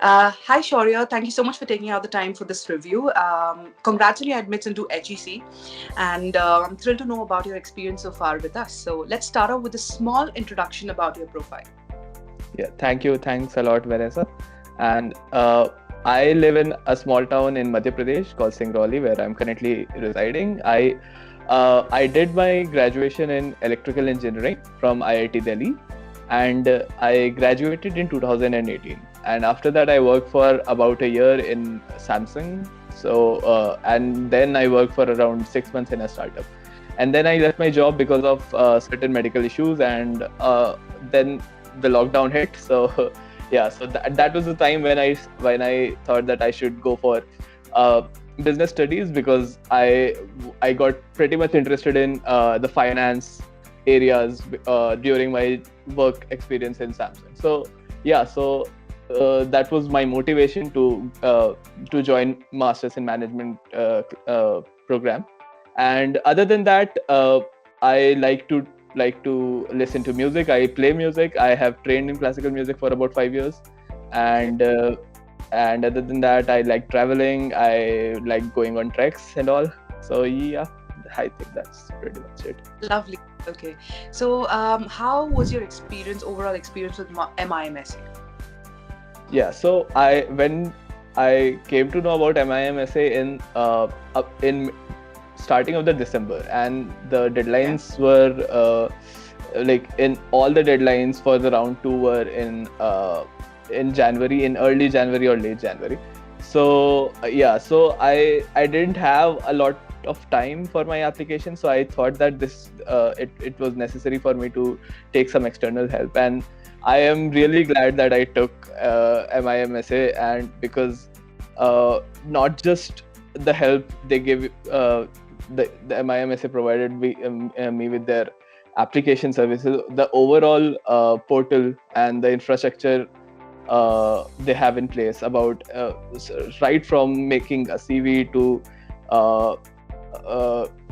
Hi, Shaurya. Thank you so much for taking out the time for this review. Congrats on your admits into HEC, and I'm thrilled to know about your experience so far with us. So let's start off with a small introduction about your profile. Yeah, thank you. Thanks a lot, Vanessa. And I live in a small town in Madhya Pradesh called Singrauli, where I'm currently residing. I did my graduation in electrical engineering from IIT Delhi, and I graduated in 2018. And after that, I worked for about a year in Samsung. And then I worked for around 6 months in a startup. And then I left my job because of certain medical issues, and then the lockdown hit. So yeah, so that was the time when I thought that I should go for business studies, because I got pretty much interested in the finance areas during my work experience in Samsung. So yeah, so that was my motivation to join Masters in Management program. And other than that, I like to listen to music. I play music. I have trained in classical music for about 5 years, and other than that, I like traveling. I like going on treks and all. So yeah, I think that's pretty much it. Lovely. Okay. So how was your overall experience with MiM-Essay? Yeah. So when I came to know about MiM-Essay in starting of the December, and the deadlines were in all the deadlines for the round 2 were in January, in early January or late January. So so I didn't have a lot of time for my application, so I thought that it was necessary for me to take some external help, and I am really glad that I took MiM-Essay, and because not just the help they give, the MiM-Essay provided me with their application services, the overall portal and the infrastructure they have in place, about right from making a CV to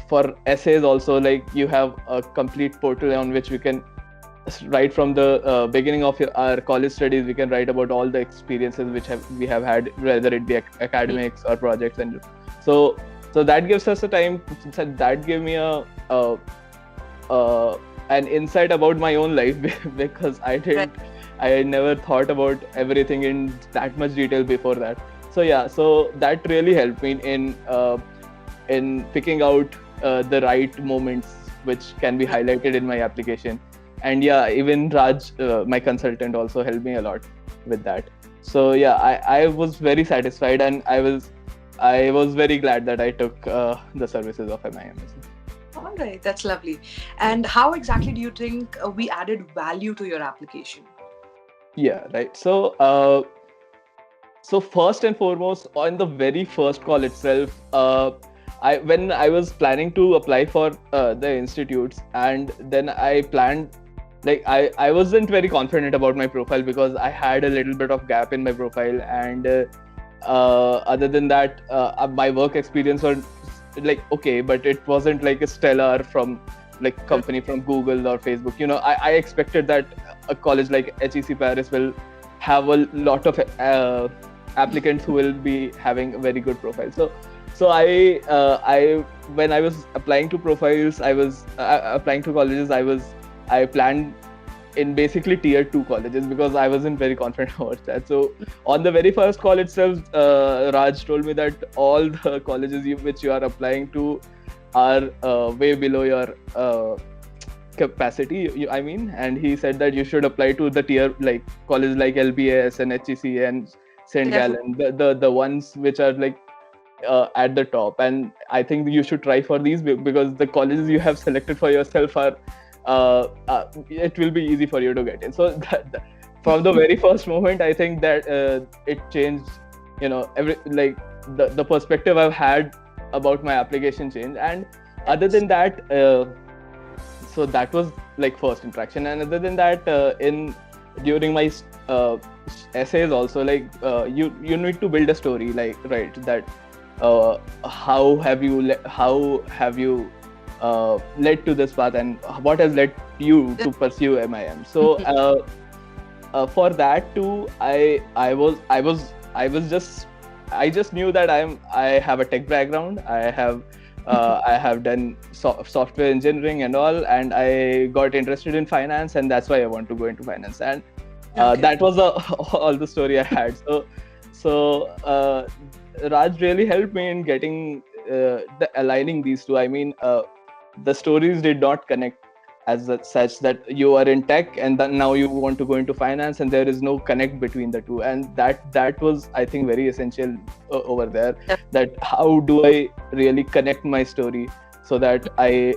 for essays also, like you have a complete portal on which we can, right from the beginning of our college studies, we can write about all the experiences which we have had, whether it be academics or projects. And so that gives us a time, that gave me an insight about my own life, because I never thought about everything in that much detail before that. So yeah, so that really helped me in picking out the right moments which can be highlighted in my application. And yeah, even Raj, my consultant, also helped me a lot with that. So yeah, I was very satisfied, and I was very glad that I took the services of MiM-Essay. All right, that's lovely. And how exactly do you think we added value to your application? Yeah, right. So first and foremost, on the very first call itself, when I was planning to apply for the institutes, and then I planned, like I wasn't very confident about my profile, because I had a little bit of gap in my profile, and other than that, my work experience was like okay, but it wasn't like a stellar from like company from Google or Facebook. I expected that a college like HEC Paris will have a lot of applicants who will be having a very good profile. So I when I was applying to profiles, I was applying to colleges, I planned in basically tier 2 colleges, because I wasn't very confident about that. So on the very first call itself, Raj told me that all the colleges which you are applying to are way below your capacity, and he said that you should apply to the tier, like colleges like LBS and HEC and St. Gallen, the ones which are like at the top. And I think you should try for these, because the colleges you have selected for yourself are it will be easy for you to get in. So from the very first moment, I think that it changed, the perspective I've had about my application changed. And other than that, so that was like first interaction. And other than that, during my essays also, like you need to build a story, like, right, that how have you led to this path, and what has led you to pursue MIM. So for that too, I just knew that I have a tech background. I have done software engineering and all, and I got interested in finance, and that's why I want to go into finance. And that was all the story I had. So Raj really helped me in getting aligning these two. I mean, the stories did not connect as such that you are in tech and then now you want to go into finance, and there is no connect between the two. And that was, I think, very essential over there. That how do I really connect my story so that I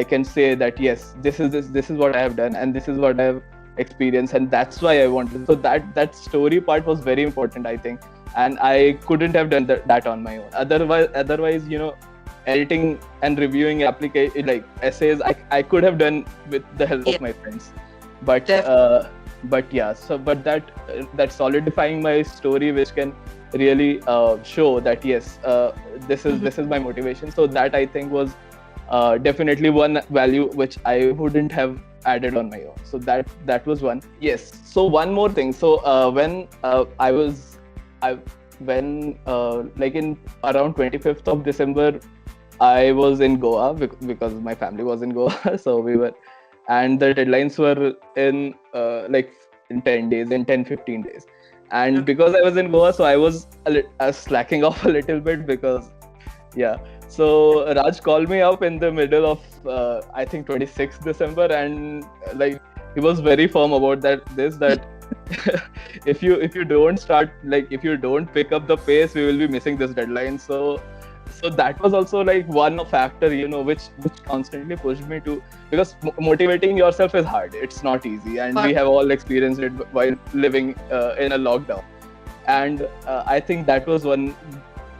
can say that yes, this is what I have done and this is what I have experienced, and that's why I wanted. So that story part was very important, I think, and I couldn't have done that on my own. Otherwise, editing and reviewing application like essays, I could have done with the help of my friends, but that solidifying my story, which can really show that yes, this is my motivation. So that, I think, was definitely one value which I wouldn't have added on my own. So that was one. Yes. So one more thing. So when like in around 25th of December, I was in Goa because my family was in Goa. So we were, and the deadlines were in like in 10-15 days. And because I was in Goa, so I was slacking off a little bit because, yeah. So Raj called me up in the middle of I think 26th December, and like he was very firm about that if you don't start, like if you don't pick up the pace, we will be missing this deadline. So that was also like one factor, which constantly pushed me to, because motivating yourself is hard. It's not easy, and we have all experienced it while living in a lockdown. And I think that was one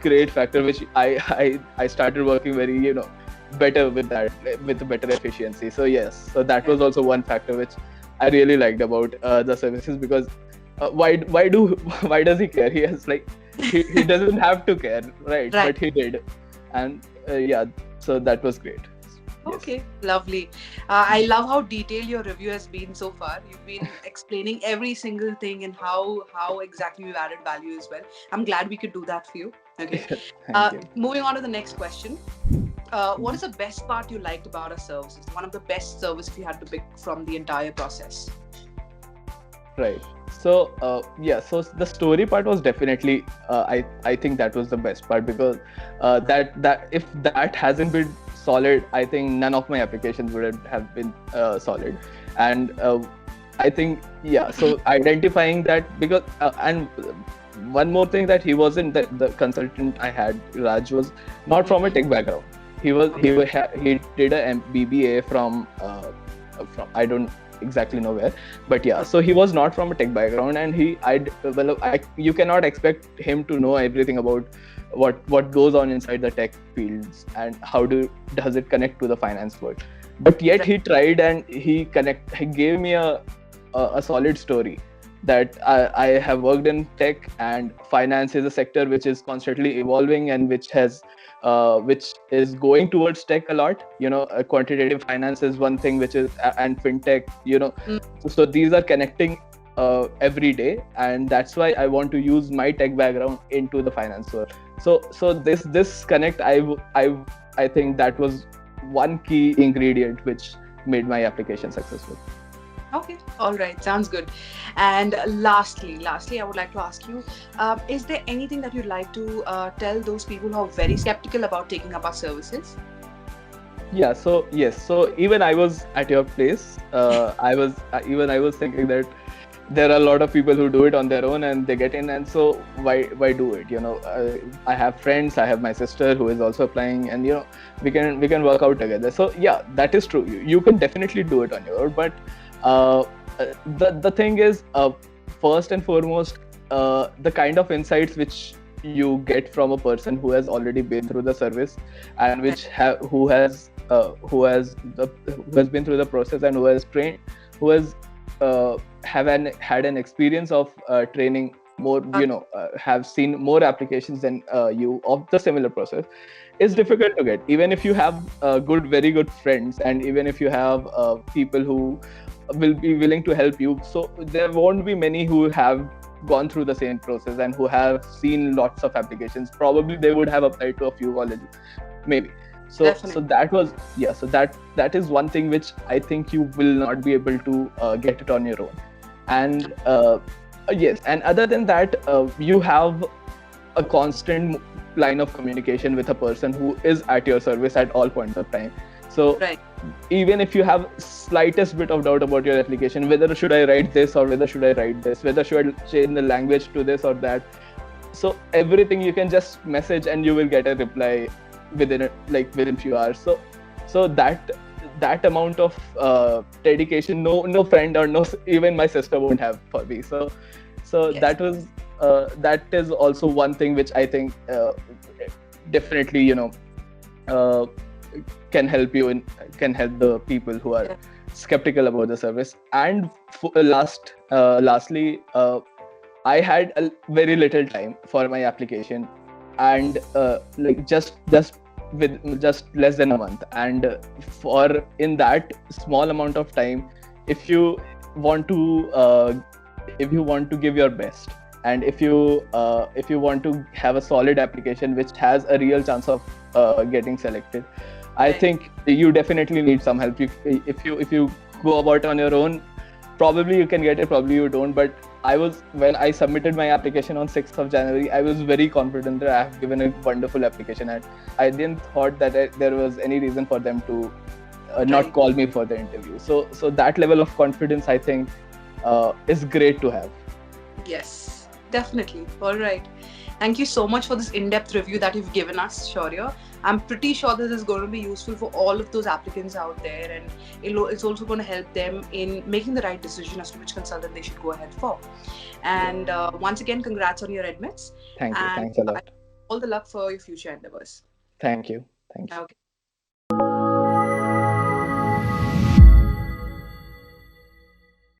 great factor which I started working very better with that, with better efficiency. So yes, so that was also one factor which I really liked about the services, because why does he care? He has like he doesn't have to care, right? But he did, and yeah, so that was great. Okay, yes. Lovely. I love how detailed your review has been so far. You've been explaining every single thing and how exactly you've added value as well. I'm glad we could do that for you. Okay. Moving on to the next question. What is the best part you liked about our services? One of the best service if you had to pick from the entire process. Right. So so the story part was definitely I think that was the best part, because that if that hasn't been solid, I think none of my applications would have been solid. And I think so identifying that, because and one more thing, that he wasn't the consultant I had, Raj, was not from a tech background. He did a BBA from I don't exactly know where, but yeah, so he was not from a tech background, and you cannot expect him to know everything about what goes on inside the tech fields and how does it connect to the finance world. But yet he tried, and he gave me a solid story that I have worked in tech, and finance is a sector which is constantly evolving and which is going towards tech a lot. Quantitative finance is one thing, which is, and fintech, so these are connecting every day, and that's why I want to use my tech background into the finance world. So this connect, I think that was one key ingredient which made my application successful. Okay, all right, sounds good. And lastly, I would like to ask you, is there anything that you'd like to tell those people who are very skeptical about taking up our services? Yeah, so yes, so even I was at your place. I was thinking that there are a lot of people who do it on their own and they get in, and so why do it? I have friends, I have my sister who is also applying, and we can work out together. So yeah, that is true. You can definitely do it on your own, but the thing is, first and foremost, the kind of insights which you get from a person who has already been through the service, and who has been through the process, and who has trained, who has had an experience of training more, have seen more applications than you of the similar process, is difficult to get. Even if you have very good friends, and even if you have people who will be willing to help you. So there won't be many who have gone through the same process and who have seen lots of applications. Probably they would have applied to a few colleges, maybe. So Definitely. that was, yeah, so that is one thing which I think you will not be able to get it on your own. And yes, and other than that, you have a constant line of communication with a person who is at your service at all points of time. So Right. even if you have slightest bit of doubt about your application, whether should I write this or whether should I write this, whether should I change the language to this or that, so everything you can just message and you will get a reply within few hours. So that amount of dedication, no friend or no even my sister won't have for me. So Yes. that is also one thing which I think definitely uh, can help the people who are Yeah. skeptical about the service. And lastly, I had a very little time for my application, and with just less than a month. And for in that small amount of time, if you want to give your best, and if you want to have a solid application which has a real chance of getting selected, I Right. think you definitely need some help. If you go about on your own, probably you can get it, probably you don't. But when I submitted my application on 6th of January, I was very confident that I have given a wonderful application, and I didn't thought that there was any reason for them to not Right. call me for the interview. So that level of confidence, I think, is great to have. Yes, definitely. All right. Thank you so much for this in-depth review that you've given us, Shaurya. I'm pretty sure this is going to be useful for all of those applicants out there, and it's also going to help them in making the right decision as to which consultant they should go ahead for. And once again, congrats on your admits. Thank you. And Thanks a lot. all the luck for your future endeavors. Thank you. Thanks. Okay.